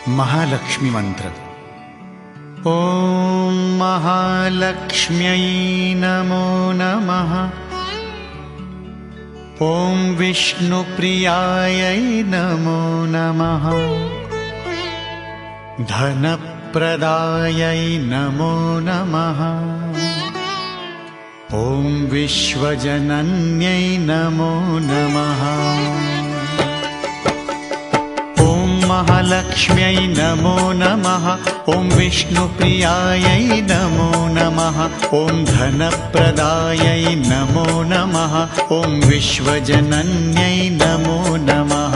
महालक्ष्मी मंत्र। ॐ महालक्ष्म्यै नमो नमः। ॐ विष्णुप्रियायै नमो नमः। धनप्रदायै नमो नमः। ॐ विश्वजनन्यै नमो नमः। महालक्ष्म्यै नमो नमः। ॐ विष्णुप्रियायै नमो नमः। ॐ धनप्रदायै नमो नमः। ॐ विश्वजनन्यै नमो नमः।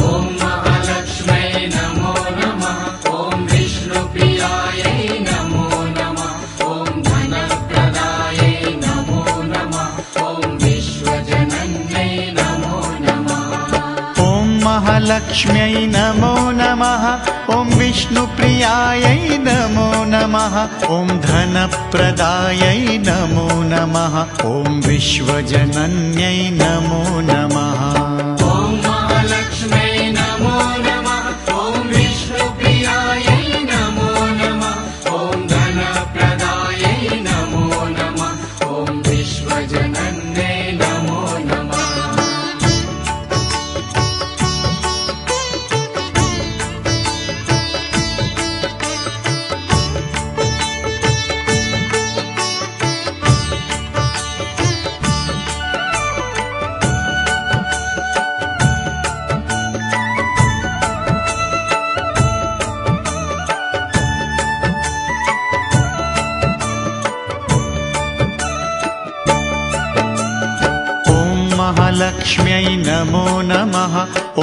ॐ महालक्ष्म्यै नमो नमः। ॐ विष्णुप्रियायै नमो नमः। ॐ धनप्रदायै नमो नमः। ॐ विश्वजनन्यै नमो नमः। ॐ महालक्ष्म्यै नमो नमः। ॐ विष्णुप्रियायै नमो नमः। ॐ धनप्रदायै नमो नमः। ॐ विश्वजनन्यै नमो नमः। ॐ महालक्ष्म्यै नमो नमः। ॐ विष्णुप्रियायै नमो नमः। ॐ धनप्रदायै नमो नमः। ॐ विश्वजनन्यै नमो नमः। महालक्ष्म्यै नमो नमः।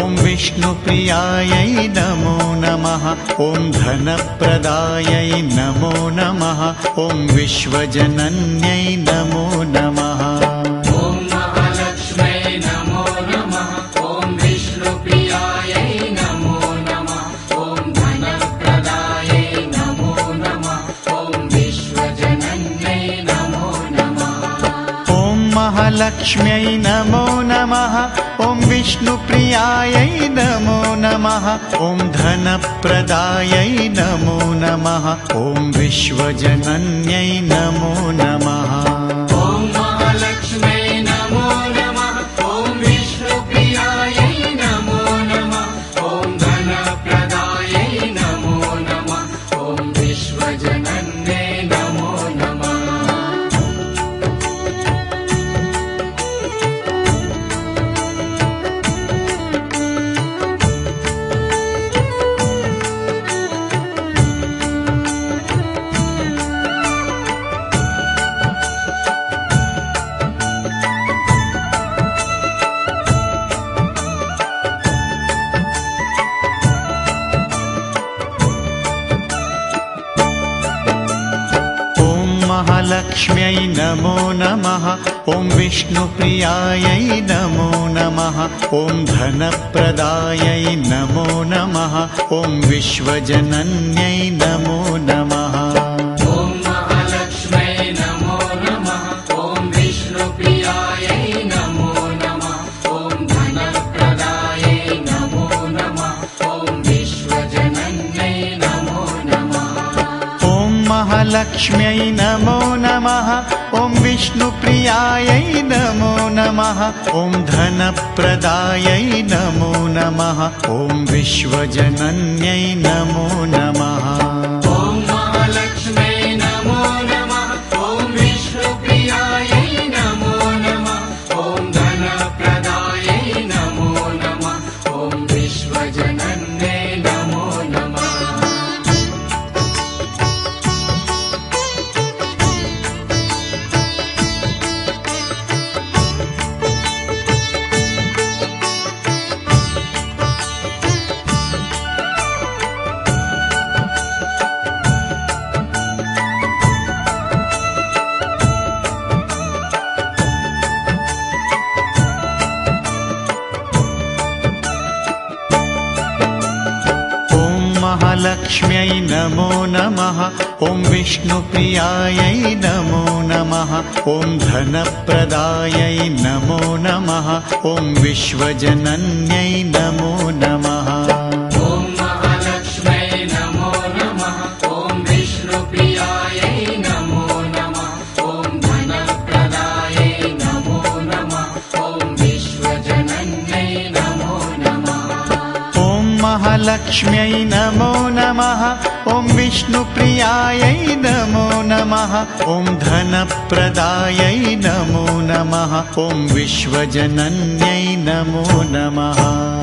ॐ विष्णुप्रियायै नमो नमः। ॐ धनप्रदायै नमो नमः। ॐ विश्वजनन्यै नमो नमः। ॐ महालक्ष्म्यै नमो नमः। ॐ विष्णुप्रियायै नमो नमः। ॐ धनप्रदायै नमो नमः। ॐ विश्वजनन्यै नमो नमः। ॐ महालक्ष्म्यै नमो नमः। ॐ विष्णुप्रियायै नमो नमः। ॐ धनप्रदायै नमो नमः। ॐ विश्वजनन्यै नमो नमः। ॐ महालक्ष्म्यै नमो नमः। ॐ विष्णुप्रियायै नमो नमः। ॐ धनप्रदायै नमो नमः। ॐ विश्वजनन्यै नमो नमः। महालक्ष्म्यै नमो नमः। ॐ विष्णुप्रियायै नमो नमः। ॐ धनप्रदायै नमो नमः। ॐ विश्वजनन्यै नमो नमः। ॐ महालक्ष्म्यै नमो नमः। ॐ विष्णुप्रियायै नमो नमः। ॐ धनप्रदायै नमो नमः। ॐ विश्वजनन्यै नमो नमः। ॐ महालक्ष्म्यै नमो नमः। ॐ विष्णुप्रियायै नमो नमः। ॐ धनप्रदायै नमो नमः। ॐ विश्वजनन्यै नमो नमः। ॐ महालक्ष्म्यै नमो नमः। ॐ विष्णुप्रियायै नमो नमः। ॐ धनप्रदायै नमो नमः। ॐ विश्वजनन्यै नमो नमः। महालक्ष्म्यै नमो नमः। ॐ विष्णुप्रियायै नमो नमः। ॐ धनप्रदायै नमो नमः। ॐ विश्वजनन्यै नमो नमः। ॐ महालक्ष्म्यै महालक्ष्म्यै नमो नमः ॐ विष्णुप्रियायै नमो नमः ॐ धनप्रदायै नमो नमः ॐ विश्वजनन्यै नमो नमः।